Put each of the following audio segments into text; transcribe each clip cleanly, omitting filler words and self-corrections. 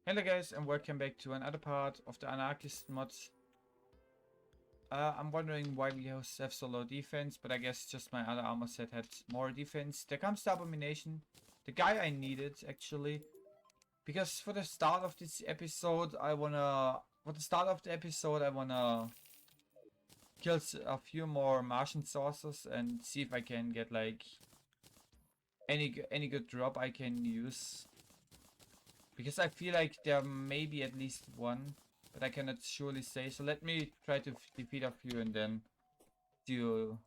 Hello guys and welcome back to another part of the Anarchist mod. I'm wondering why we have so low defense, but I guess just my other armor set had more defense. There comes the Abomination, the guy I needed actually, because for the start of this episode I wanna kill a few more Martian saucers and see if I can get like any good drop I can use. Because I feel like there may be at least one, but I cannot surely say. So let me try to defeat a few and then do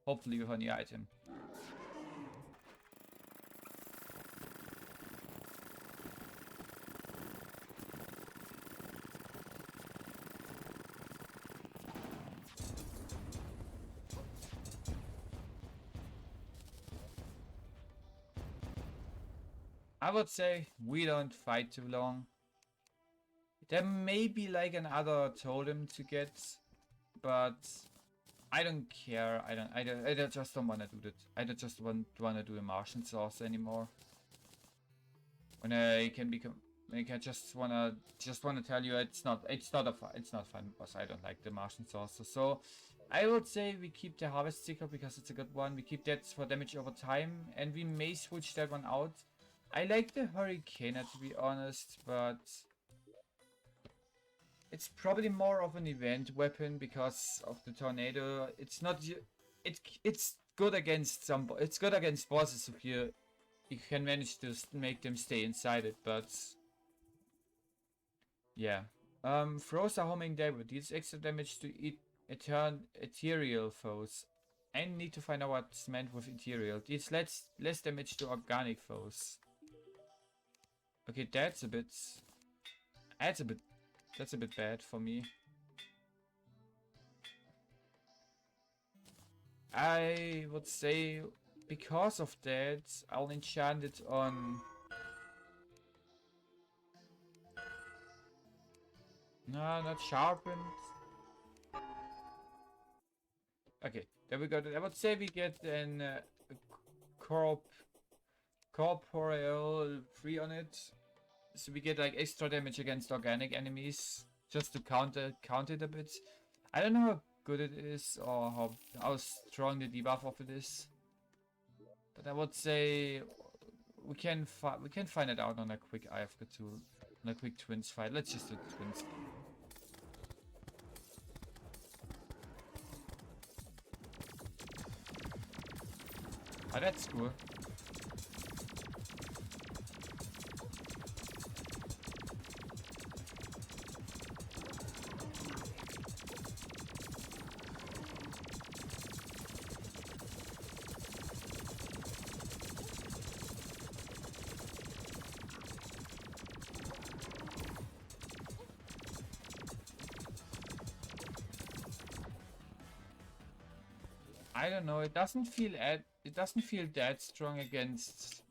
hopefully with a new item. I would say we don't fight too long. There may be like another totem to get, but I don't care. I just don't want to do that. I don't just want to do a Martian sauce anymore. When I can become, like I just wanna tell you it's not fun because I don't like the Martian saucer. So I would say we keep the harvest sickle because it's a good one. We keep that for damage over time, and we may switch that one out. I like the Hurricaneer to be honest, but it's probably more of an event weapon because of the tornado. It's not. It's good against some. It's good against bosses if you can manage to make them stay inside it. But yeah, throws are homing damage. Deals extra damage to ethereal foes. I need to find out what's meant with ethereal. Deals less damage to organic foes. Okay, that's a bit bad for me. I would say because of that, I'll enchant it on. No, not sharpened. Okay, there we go. I would say we get an corporeal 3 on it. So we get like extra damage against organic enemies just to counter it a bit. I don't know how good it is or how strong the debuff of it is, but I would say we can find it out on a quick Eye of Cthulhu, on a quick twins fight. Let's just do twins. Oh, that's cool. I don't know. It doesn't feel that strong against.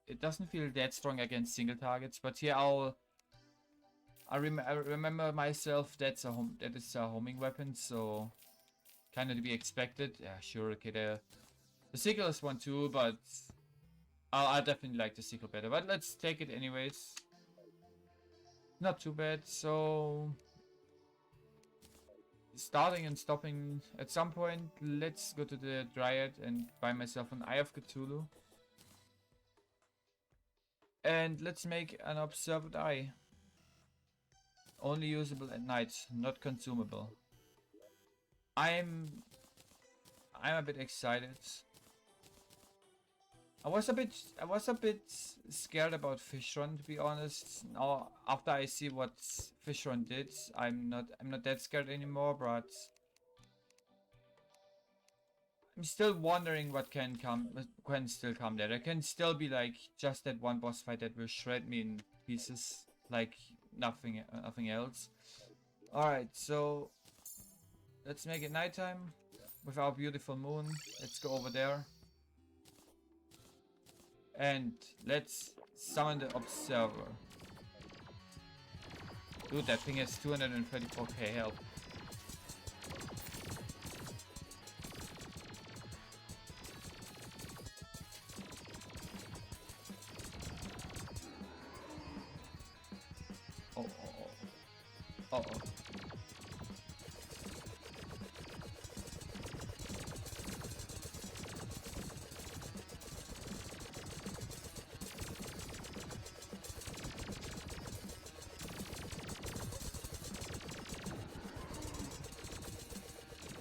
It doesn't feel that strong against single targets. But here I remember myself. That is a homing weapon, so kind of to be expected. Yeah, sure. Okay, the sickle is one too, but I definitely like the sickle better. But let's take it anyways. Not too bad. So. Starting and stopping at some point. Let's go to the Dryad and buy myself an Eye of Cthulhu. And let's make an Observed Eye. Only usable at night, not consumable. I'm a bit excited. I was a bit scared about Fishron, to be honest. Now after I see what Fishron did, I'm not that scared anymore, but I'm still wondering what can still come there. There can still be like just that one boss fight that will shred me in pieces, like nothing else. Alright, so let's make it nighttime with our beautiful moon. Let's go over there. And let's summon the Observer. Dude, that thing has 234k health. Uh-oh.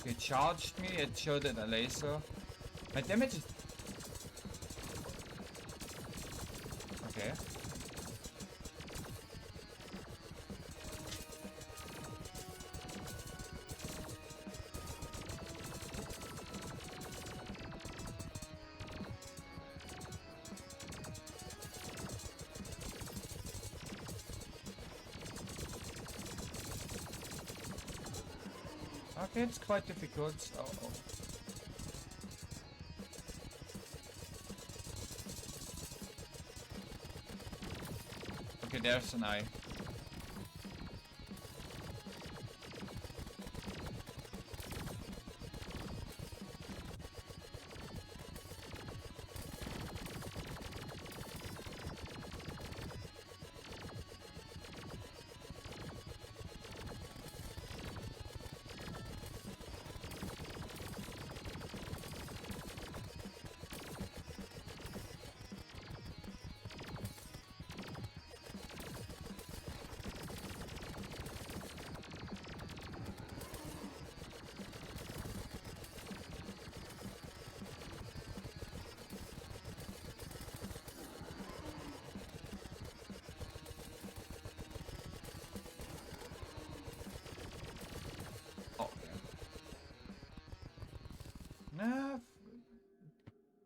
It charged me, it showed it a laser. My damage is... Okay. Okay, it's quite difficult. Oh, oh. Okay, there's an eye. Nah,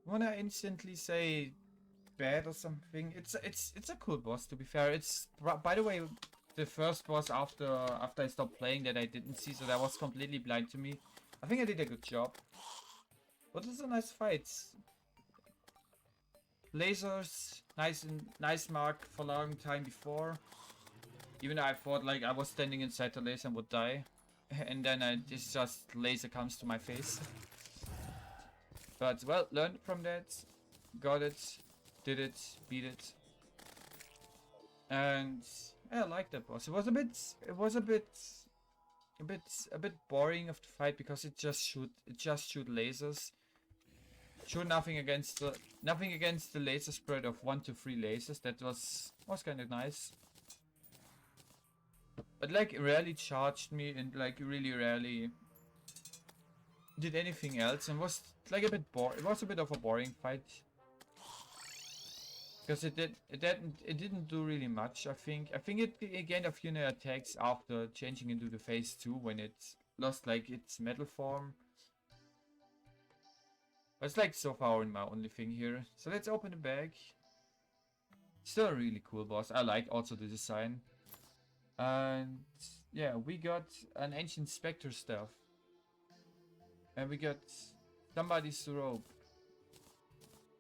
wanna instantly say bad or something? It's a cool boss, to be fair. It's, by the way, the first boss after I stopped playing that I didn't see, so that was completely blind to me. I think I did a good job. But it's a nice fight. Lasers, nice mark for a long time before. Even though I thought like I was standing inside the laser and would die, and then this just laser comes to my face. But well, learned from that, got it, did it, beat it, and yeah, I like that boss. It was a bit boring of the fight because it just shoot lasers. Shoot nothing against the laser spread of 1 to 3 lasers. That was kind of nice. But like rarely charged me and like really rarely did anything else, and was like a bit boring. It was a bit of a boring fight because it didn't do really much. I think it gained a few new attacks after changing into the phase 2 when it lost like its metal form. But it's like so far in my only thing here. So let's open the bag. Still a really cool boss. I like also the design. And yeah, we got an ancient spectre stuff. And we got somebody's robe.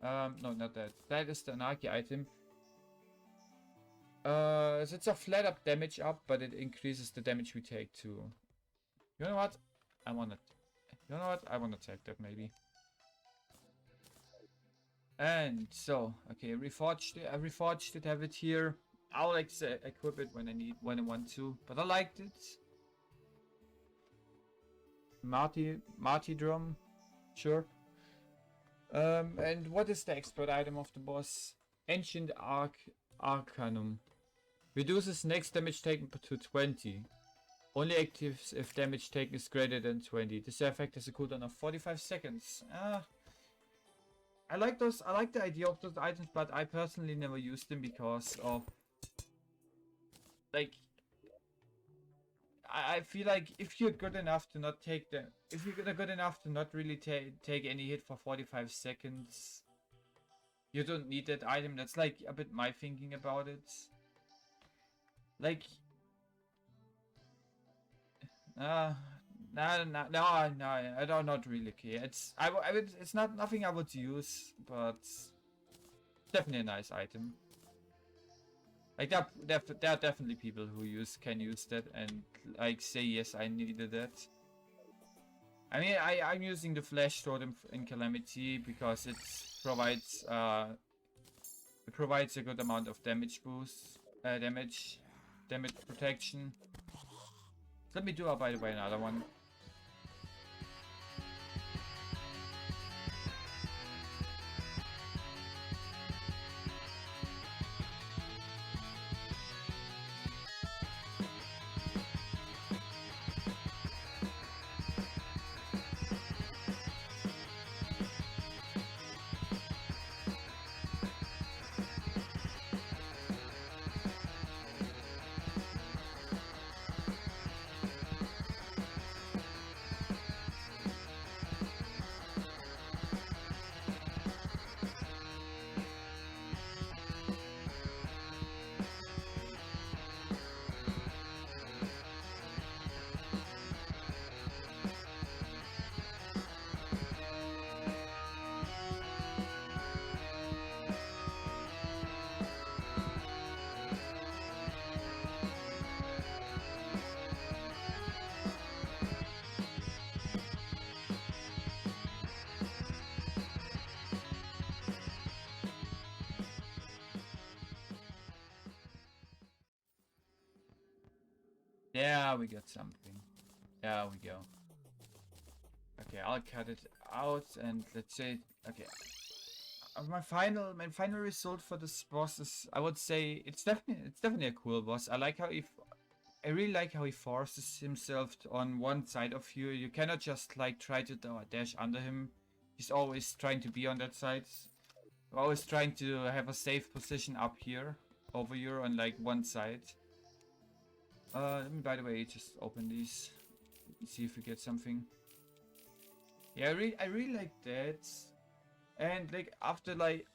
No, not that. That is the Anarchy item. So it's a flat up damage up, but it increases the damage we take too. You know what? I wanna take that maybe. And so, okay, reforged it, have it here. I'll like equip it when I want to, but I liked it. Marty drum, sure. And what is the expert item of the boss? Ancient Arcanum. Reduces next damage taken to 20. Only actives if damage taken is greater than 20. This effect has a cooldown of 45 seconds. I like those. I like the idea of those items, but I personally never used them because of like I feel like if you're good enough to not take them, if you're good enough to not really take any hit for 45 seconds, you don't need that item. That's like a bit my thinking about it. Like, no, I don't not really care. It's it's not nothing I would use, but definitely a nice item. Like there are definitely people who can use that and like say yes, I needed that. I mean, I'm using the flash totem in Calamity because it provides a good amount of damage boost, damage protection. Let me do, by the way, another one. Yeah, we got something. There we go. Okay, I'll cut it out and let's say, okay. My final result for this boss is, I would say, it's definitely a cool boss. I really like how he forces himself on one side of you. You cannot just like try to dash under him. He's always trying to be on that side. Always trying to have a safe position up here over you on like one side. Let me, by the way, just open these. See if we get something. Yeah, I really like that. And like after like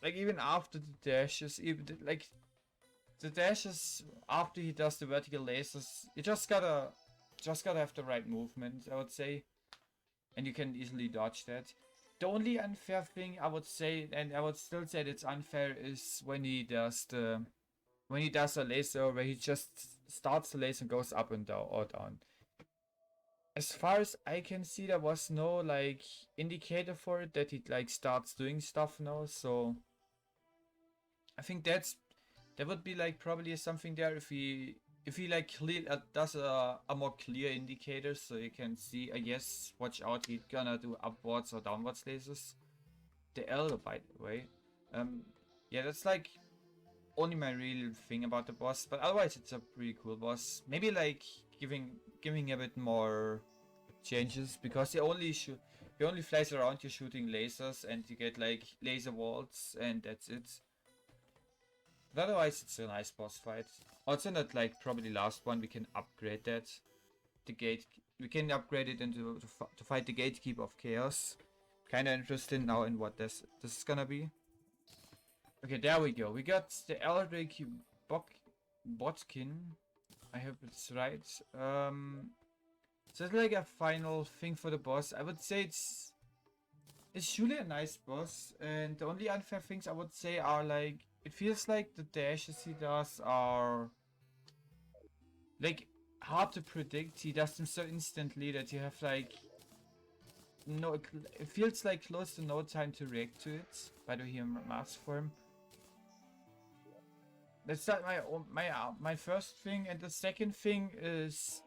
even after the dashes, even like the dashes after he does the vertical lasers, you just gotta have the right movement, I would say, and you can easily dodge that. The only unfair thing I would say, and I would still say it's unfair, is when he does a laser where he just starts the laser and goes up and down or down. As far as I can see, there was no like indicator for it that he like starts doing stuff now, so I think that would be like probably something there if he like does a more clear indicator so you can see, yes, watch out, he's gonna do upwards or downwards lasers. The L, by the way. Yeah, that's like only my real thing about the boss, but otherwise it's a pretty cool boss. Maybe like giving a bit more changes, because he only flies around you shooting lasers and you get like laser walls and that's it. But otherwise it's a nice boss fight. Also not like probably last one, we can upgrade that. We can upgrade it into to fight the Gatekeeper of Chaos. Kinda interested now in what this is gonna be. Okay, there we go. We got the Eldrick Botkin. I hope it's right. So it's like a final thing for the boss. I would say it's really a nice boss, and the only unfair things I would say are like, it feels like the dashes he does are like hard to predict. He does them so instantly that you have like no, it feels like close to no time to react to it. By the way, here mask for him. That's not my first thing, and the second thing is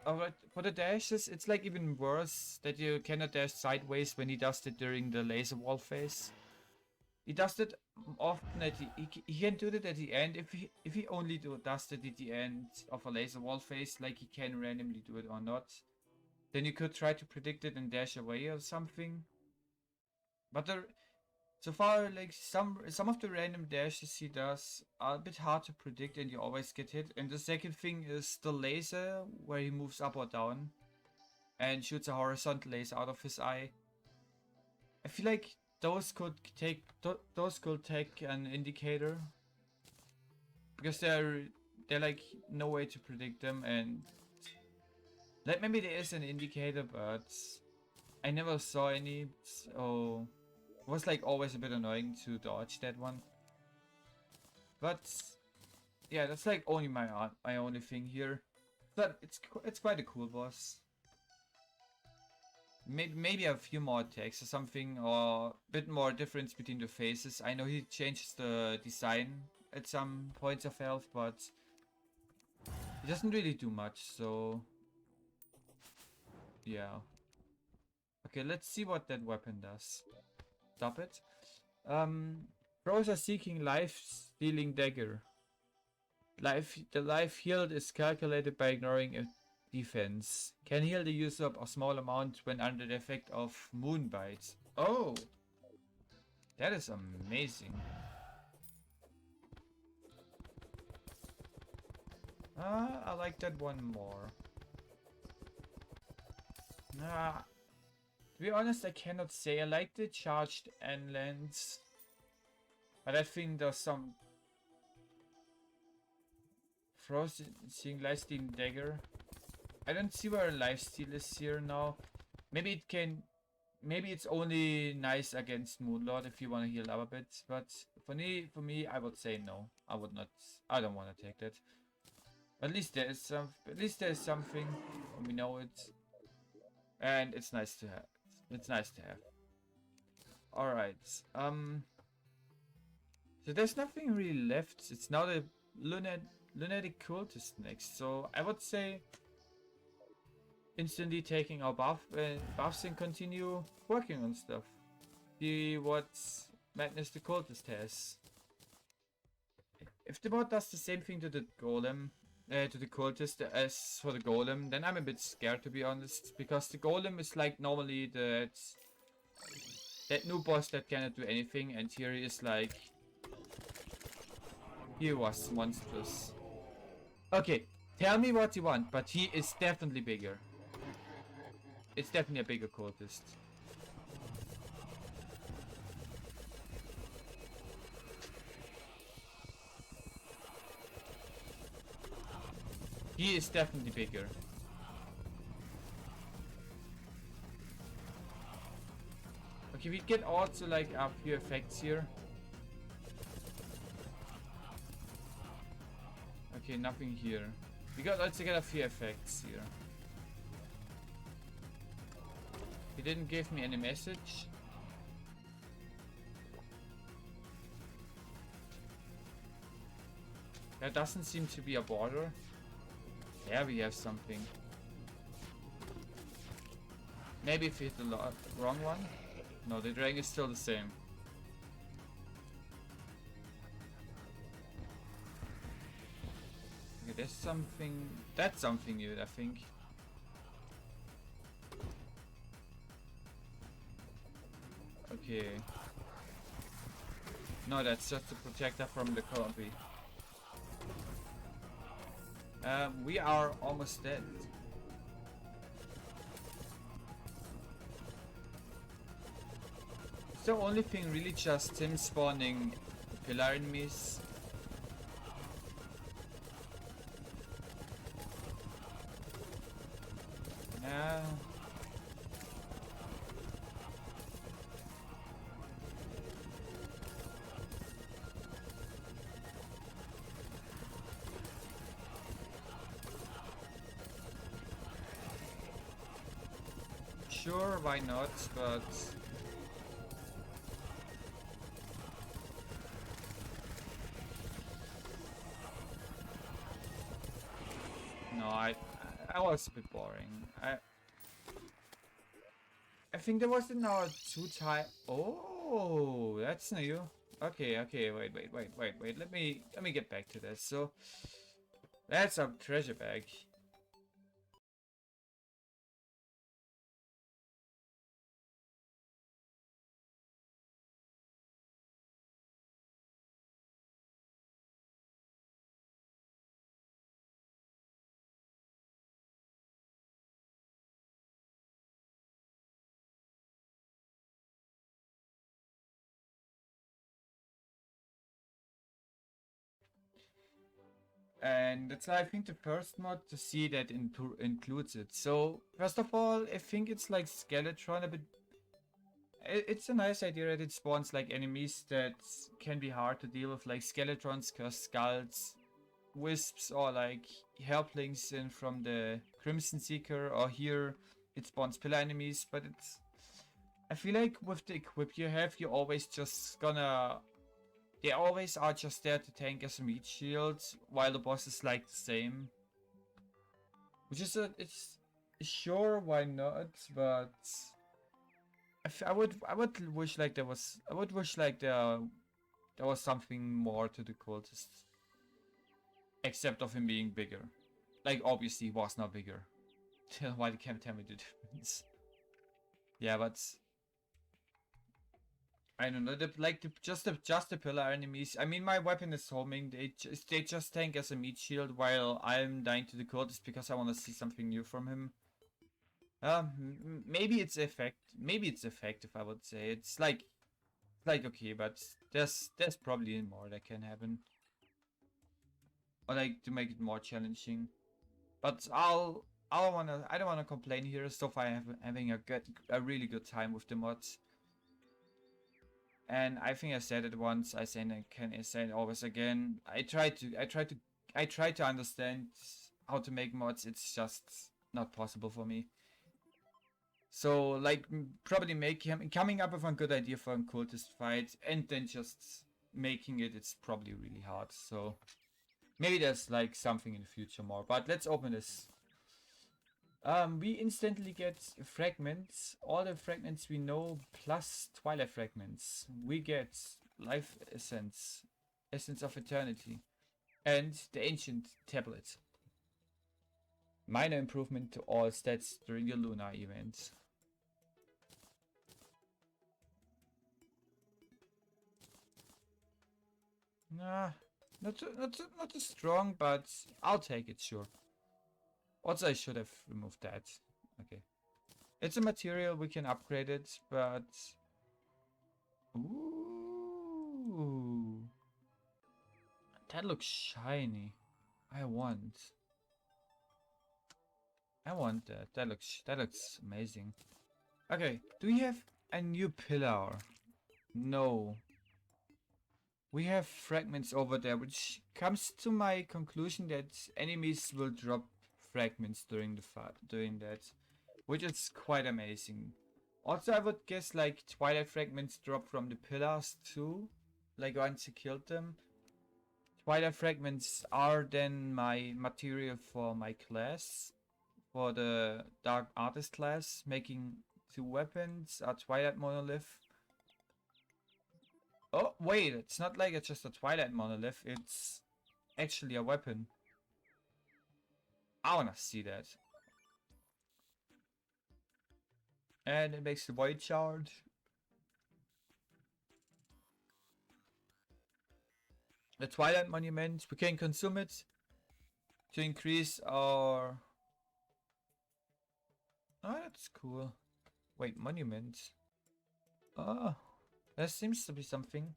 for the dashes. It's like even worse that you cannot dash sideways when he does it during the laser wall phase. He does it often at he can do that at the end if he only does it at the end of a laser wall phase, like he can randomly do it or not. Then you could try to predict it and dash away or something. But so far, like some of the random dashes he does are a bit hard to predict and you always get hit. And the second thing is the laser, where he moves up or down and shoots a horizontal laser out of his eye. I feel like those could take an indicator, because they're like no way to predict them, and like maybe there is an indicator, but I never saw any, so it was like always a bit annoying to dodge that one. But yeah, that's like only my only thing here. But it's quite a cool boss. Maybe a few more attacks or something, or a bit more difference between the phases. I know he changes the design at some points of health, but he doesn't really do much. So Yeah. Okay, let's see what that weapon does. Stop it. Pros are seeking life-stealing dagger. The life healed is calculated by ignoring a defense. Can heal the user a small amount when under the effect of moonbite. Oh, that is amazing. I like that one more. To be honest, I cannot say I like the charged end lens, but I think there's some frozen seeing lifestealing dagger. I don't see where a lifesteal is here now. Maybe it can. Maybe it's only nice against Moonlord if you want to heal up a bit. But for me, I would say no. I would not. I don't want to take that. At least there is some. At least there is something. And we know it. And it's nice to have. It's nice to have. All right. So there's nothing really left. It's now the lunatic cultist next. So I would say instantly taking our buffs and continue working on stuff. See what madness the cultist has. If the bot does the same thing to the golem, to the cultist as for the golem, then I'm a bit scared, to be honest, because the golem is like normally that new boss that cannot do anything, and here he is like, he was monstrous. Okay, tell me what you want, but he is definitely bigger. It's definitely a bigger cultist. He is definitely bigger. Okay, we get also like a few effects here. Okay, nothing here. We got also get a few effects here. He didn't give me any message. There doesn't seem to be a border. There we have something. Maybe if we hit the wrong one. No, the dragon is still the same. Okay, there's something. That's something new, I think. Okay. No, that's just a protector from the copy. We are almost dead. It's the only thing really just him spawning pillar enemies. Yeah. Sure, why not, but no, I was a bit boring. I think there was an hour 2 time. Oh, that's new. Okay, wait. Let me get back to this. So that's a treasure bag. And that's I think the first mod to see that includes it. So first of all, I think it's like Skeletron a bit. It's a nice idea that it spawns like enemies that can be hard to deal with, like Skeletrons, Cursed Skulls, Wisps, or like Helplings in from the Crimson Seeker, or here it spawns pillar enemies, but it's. I feel like with the equip you have, you're always just gonna. They always are just there to tank as a meat shield, while the boss is like the same. Which is it's Sure, why not? But I would wish like I would wish like there was something more to the cultist, except of him being bigger. Like obviously he was not bigger. Why you can't tell me the difference? Yeah, but I don't know. Just the pillar enemies. I mean, my weapon is homing. They just tank as a meat shield while I'm dying to the cultist because I want to see something new from him. Maybe it's effect. Maybe it's effective. I would say it's like okay, but there's probably more that can happen, or like to make it more challenging. But I don't wanna complain here. So far, I'm having a really good time with the mods. And I think I said it once. I say it always again. I try to understand how to make mods. It's just not possible for me. So like probably coming up with a good idea for a cultist fight and then just making it. It's probably really hard. So maybe there's like something in the future more. But let's open this. We instantly get fragments, all the fragments we know, plus twilight fragments. We get life essence, essence of eternity, and the ancient tablet. Minor improvement to all stats during the Lunar event. Nah, not too strong, but I'll take it, sure. Also, I should have removed that. Okay. It's a material, we can upgrade it, but... Ooh. That looks shiny. I want. I want that. That looks amazing. Okay, do we have a new pillar? No. We have fragments over there, which comes to my conclusion that enemies will drop fragments during that, which is quite amazing. Also, I would guess like twilight fragments drop from the pillars too, like once you killed them. Twilight fragments are then my material for my class, for the dark artist class, making 2 weapons, a twilight monolith. Oh wait, it's not like it's just a twilight monolith, it's actually a weapon. I wanna see that. And it makes the void shard. The twilight monument, we can consume it to increase our... Oh, that's cool. Wait, monument. Oh, there seems to be something.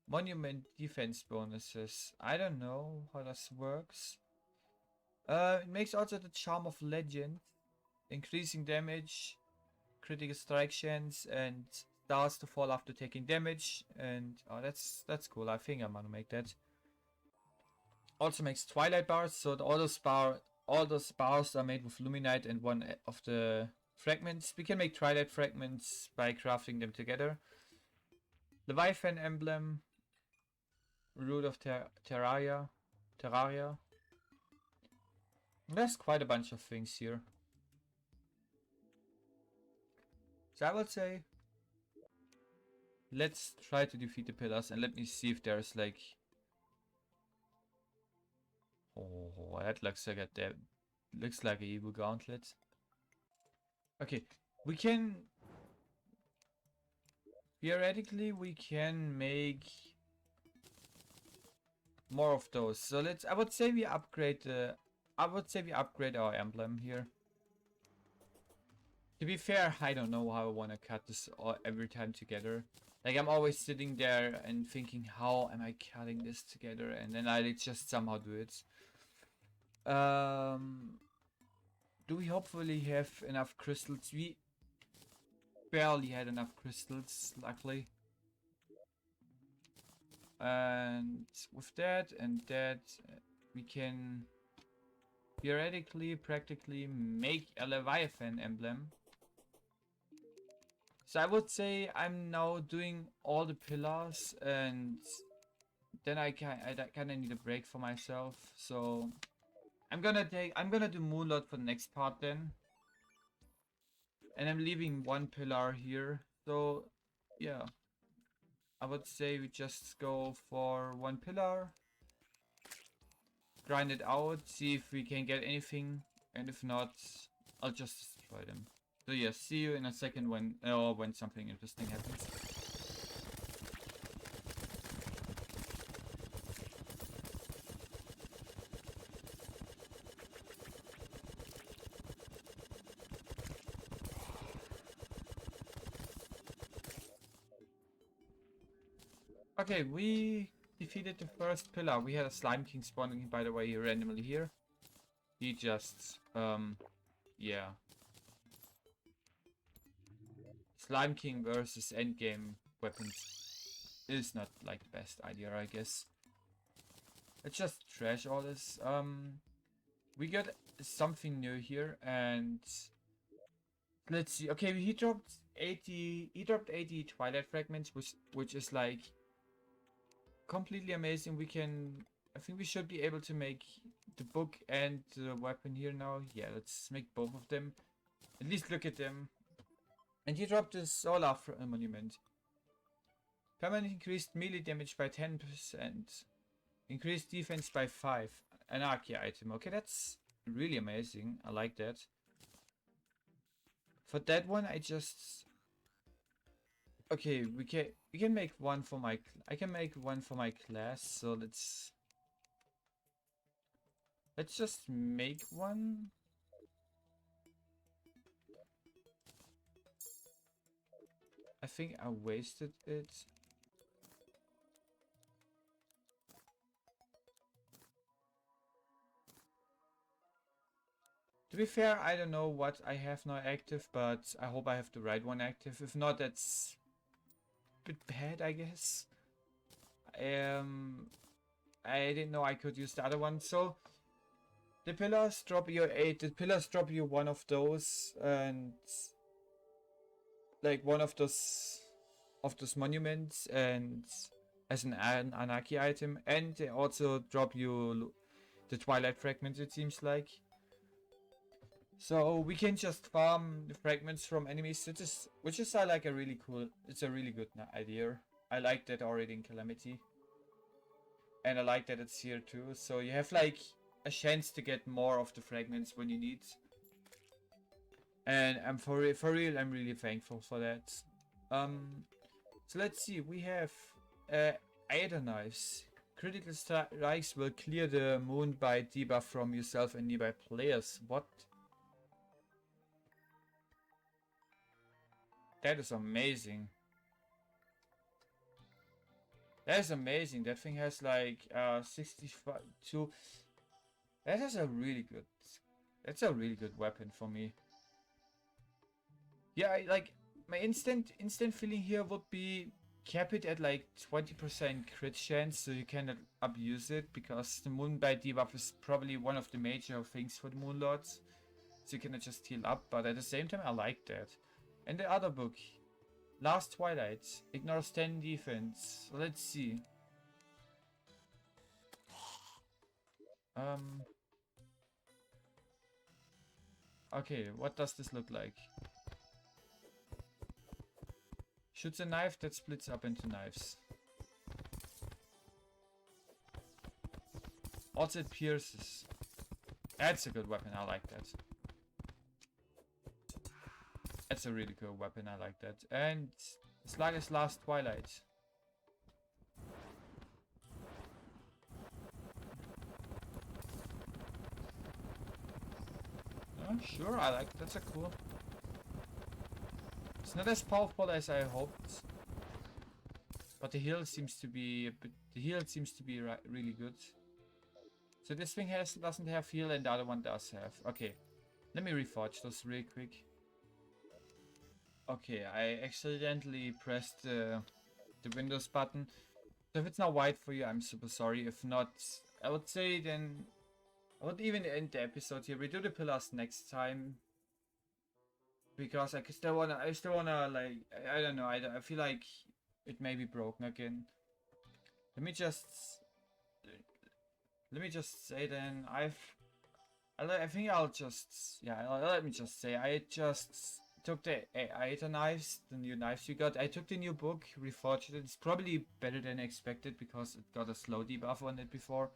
Monument defense bonuses. I don't know how this works. It makes also the charm of legend, increasing damage, critical strike chance, and stars to fall after taking damage. And oh, that's cool. I think I'm gonna make that. Also makes twilight bars, so all those bars are made with luminite and one of the fragments. We can make twilight fragments by crafting them together. Leviathan emblem, root of Terraria. There's quite a bunch of things here. So I would say let's try to defeat the pillars and let me see if there's like... Oh, that looks like looks like a evil gauntlet. Okay, we can... Theoretically, we can make more of those. So I would say we upgrade our emblem here. To be fair, I don't know how I want to cut this every time together. Like, I'm always sitting there and thinking, how am I cutting this together? And then I just somehow do it. Do we hopefully have enough crystals? We barely had enough crystals, luckily. And with that and that, we can theoretically, practically make a Leviathan emblem. So I would say I'm now doing all the pillars, and then I kind of need a break for myself. So I'm gonna do Moonlord for the next part then. And I'm leaving one pillar here. So yeah. I would say we just go for one pillar. Grind it out, see if we can get anything. And if not, I'll just destroy them. So yeah, see you in a second when something interesting happens. Okay, we defeated the first pillar. We had a Slime King spawning, by the way, randomly here. He just, yeah. Slime King versus endgame weapons is not like the best idea, I guess. Let's just trash all this. We got something new here, and let's see. Okay, he dropped 80. He dropped 80 Twilight fragments, which is like completely amazing. I think we should be able to make the book and the weapon here now. Yeah, let's make both of them. At least look at them. And he dropped the solar monument. Permanent increased melee damage by 10%. Increased defense by 5. Anarchist item. Okay, that's really amazing. I like that. For that one, I just... Okay, we can make one for my... I can make one for my class, so let's just make one. I think I wasted it. To be fair, I don't know what I have now active, but I hope I have the right one active. If not, that's a bit bad, I guess. I didn't know I could use the other one, so the pillars drop you 8. The pillars drop you one of those, and like one of those monuments, and as an anarchy item, and they also drop you the Twilight fragments. It seems like. So we can just farm the fragments from enemies, which is like a really cool. It's a really good idea. I like that already in Calamity, and I like that it's here too. So you have like a chance to get more of the fragments when you need. And I'm for real, I'm really thankful for that. So let's see. We have Aether knives. Critical strikes will clear the moon by debuff from yourself and nearby players. What? That is amazing. That is amazing. That thing has like 62. That is a really good. That's a really good weapon for me. Yeah, like my instant feeling here would be cap it at like 20% crit chance, so you cannot abuse it, because the Moonbite debuff is probably one of the major things for the Moonlords. So you cannot just heal up, but at the same time I like that. And the other book, Last Twilight, ignores 10 defense. So let's see. Okay, what does this look like? Shoots a knife that splits up into knives. Also it pierces. That's a good weapon, I like that. That's a really cool weapon, I like that. And Slugger's Last Twilight. Sure, I like that's a cool. It's not as powerful as I hoped, but the heal seems to be really good. So this thing doesn't have heal, and the other one does have. Okay, let me reforge those real quick. Okay, I accidentally pressed the Windows button. So if it's now white for you, I'm super sorry. If not, I would say then I would even end the episode here. We do the pillars next time, because I still wanna like, I don't know, I feel like it may be broken again. Let me just say then, I think I'll just, yeah, let me just say, I just took the Aether knives, the new knives you got. I took the new book, reforged it. It's probably better than expected because it got a slow debuff on it before.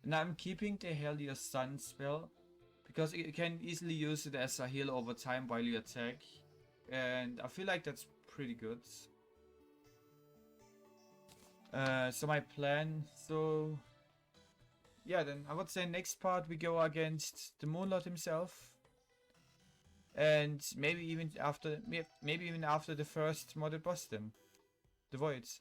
And I'm keeping the Helios Sun spell because you can easily use it as a heal over time while you attack. And I feel like that's pretty good. So my plan, so yeah, then I would say next part we go against the Moonlord himself. And maybe even after the first modded boss then. The Voids.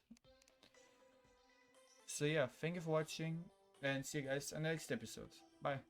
So yeah, thank you for watching and see you guys on the next episode. Bye.